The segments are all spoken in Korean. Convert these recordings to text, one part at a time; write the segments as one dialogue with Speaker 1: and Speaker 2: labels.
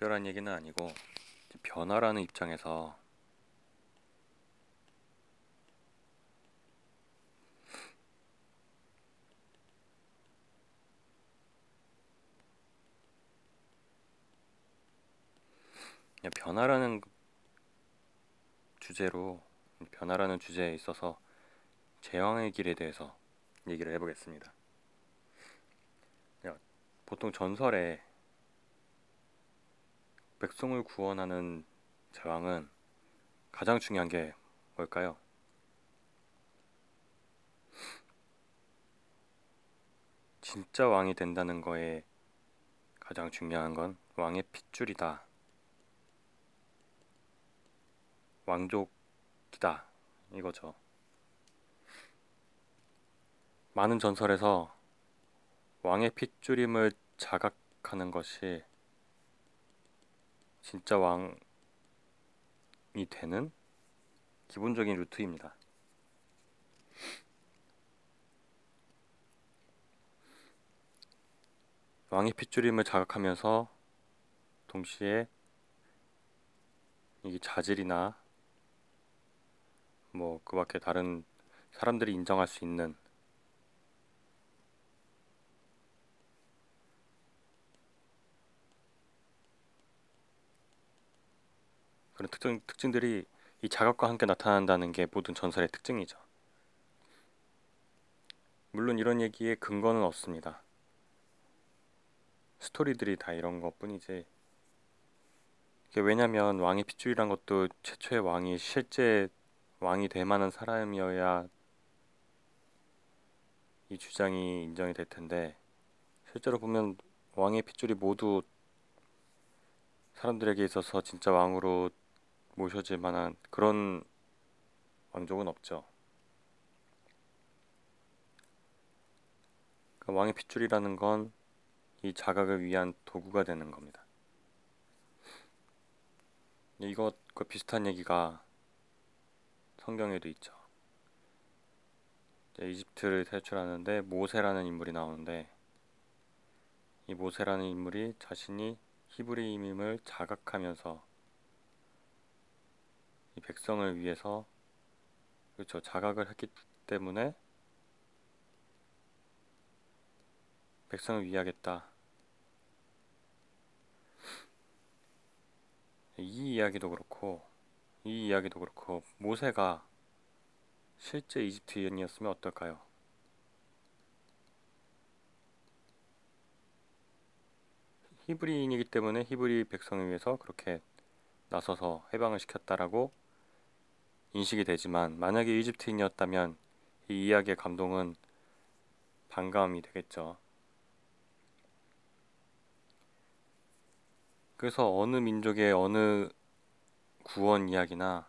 Speaker 1: 특별한 얘기는 아니고 변화라는 입장에서 그냥 주제로 변화라는 주제에 있어서 제왕의 길에 대해서 얘기를 해보겠습니다. 보통 전설에 백성을 구원하는 제왕은 가장 중요한 게 뭘까요? 진짜 왕이 된다는 거에 가장 중요한 건 왕의 핏줄이다. 왕족이다. 이거죠. 많은 전설에서 왕의 핏줄임을 자각하는 것이 진짜 왕이 되는 기본적인 루트입니다. 왕의 핏줄임을 자각하면서 동시에 이 자질이나 뭐 그 밖에 다른 사람들이 인정할 수 있는 그런 특징들이 이 자각과 함께 나타난다는 게 모든 전설의 특징이죠. 물론 이런 얘기에 근거는 없습니다. 스토리들이 다 이런 것 뿐이지. 이게 왜냐면 왕의 핏줄이란 것도 최초의 왕이 실제 왕이 될 만한 사람이어야 이 주장이 인정이 될 텐데, 실제로 보면 왕의 핏줄이 모두 사람들에게 있어서 진짜 왕으로 모셔질 만한 그런 왕족은 없죠. 그러니까 왕의 핏줄이라는 건 이 자각을 위한 도구가 되는 겁니다. 이것과 비슷한 얘기가 성경에도 있죠. 이집트를 탈출하는데 모세라는 인물이 나오는데, 이 모세라는 인물이 자신이 히브리임을 자각하면서 이 백성을 위해서, 그렇죠, 자각을 했기 때문에 백성을 위하겠다. 이 이야기도 그렇고 모세가 실제 이집트인이었으면 어떨까요? 히브리인이기 때문에 히브리 백성을 위해서 그렇게 나서서 해방을 시켰다라고 인식이 되지만, 만약에 이집트인이었다면 이 이야기의 감동은 반감이 되겠죠. 그래서 어느 민족의 어느 구원 이야기나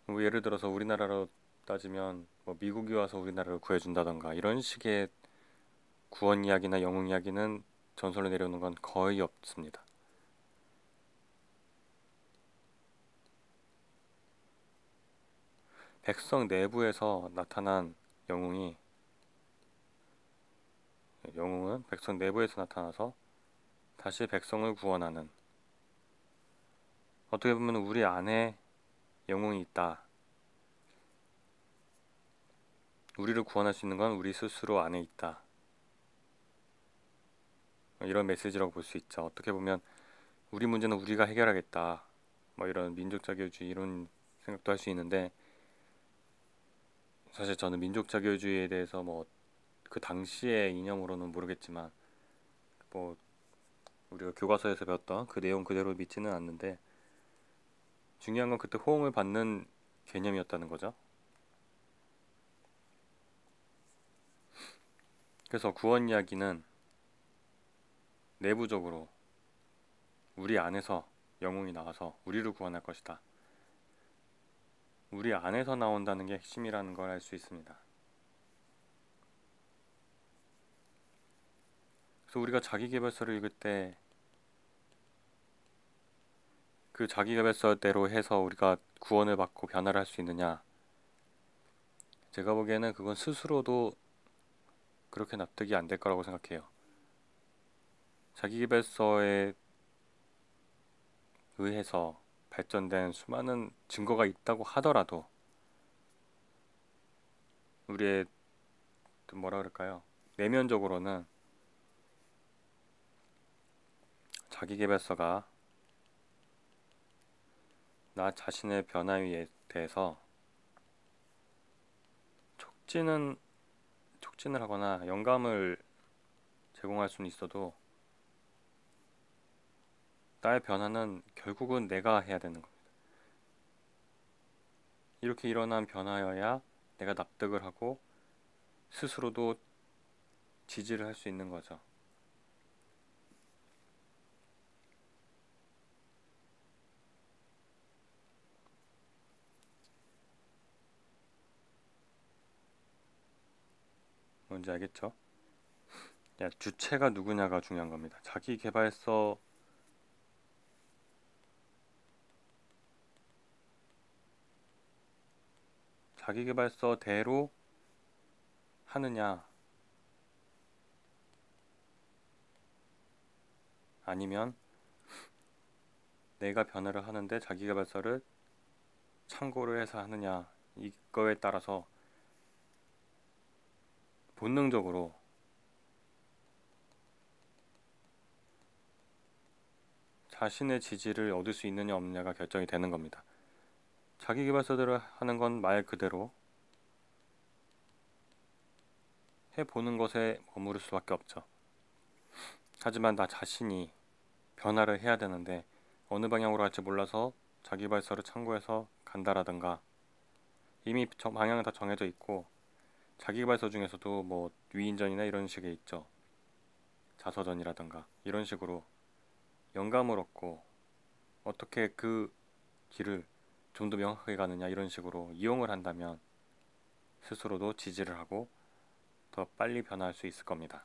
Speaker 1: 뭐 예를 들어서 우리나라로 따지면 뭐 미국이 와서 우리나라를 구해준다던가 이런 식의 구원 이야기나 영웅 이야기는 전설로 내려오는 건 거의 없습니다. 백성 내부에서 나타난 영웅은 백성 내부에서 나타나서 다시 백성을 구원하는, 어떻게 보면 우리 안에 영웅이 있다. 우리를 구원할 수 있는 건 우리 스스로 안에 있다. 이런 메시지라고 볼 수 있죠. 어떻게 보면 우리 문제는 우리가 해결하겠다. 뭐 이런 민족 자결주의 이런 생각도 할 수 있는데, 사실 저는 민족 자결주의에 대해서 뭐 그 당시의 이념으로는 모르겠지만 뭐 우리가 교과서에서 배웠던 그 내용 그대로 믿지는 않는데, 중요한 건 그때 호응을 받는 개념이었다는 거죠. 그래서 구원 이야기는 내부적으로 우리 안에서 영웅이 나와서 우리를 구원할 것이다. 우리 안에서 나온다는 게 핵심이라는 걸 알 수 있습니다. 그래서 우리가 자기계발서를 읽을 때 그 자기계발서대로 해서 우리가 구원을 받고 변화를 할 수 있느냐? 제가 보기에는 그건 스스로도 그렇게 납득이 안 될 거라고 생각해요. 자기계발서에 의해서 발전된 수많은 증거가 있다고 하더라도 우리의 뭐라 그럴까요? 내면적으로는 자기계발서가 나 자신의 변화에 대해서 촉진은 촉진을 하거나 영감을 제공할 수는 있어도 나의 변화는 결국은 내가 해야 되는 겁니다. 이렇게 일어난 변화여야 내가 납득을 하고 스스로도 지지를 할 수 있는 거죠. 뭔지 알겠죠? 주체가 누구냐가 중요한 겁니다. 자기계발서대로 하느냐, 아니면 내가 변화를 하는데 자기계발서를 참고를 해서 하느냐, 이거에 따라서 본능적으로 자신의 지지를 얻을 수 있느냐 없느냐가 결정이 되는 겁니다. 자기계발서대로 하는 건 말 그대로 해보는 것에 머무를 수밖에 없죠. 하지만 나 자신이 변화를 해야 되는데 어느 방향으로 갈지 몰라서 자기발서를 참고해서 간다라든가, 이미 방향은 다 정해져 있고 자기발서 중에서도 뭐 위인전이나 이런 식의 있죠. 자서전이라든가 이런 식으로 영감을 얻고 어떻게 그 길을 좀 더 명확하게 가느냐 이런 식으로 이용을 한다면 스스로도 지지를 하고 더 빨리 변화할 수 있을 겁니다.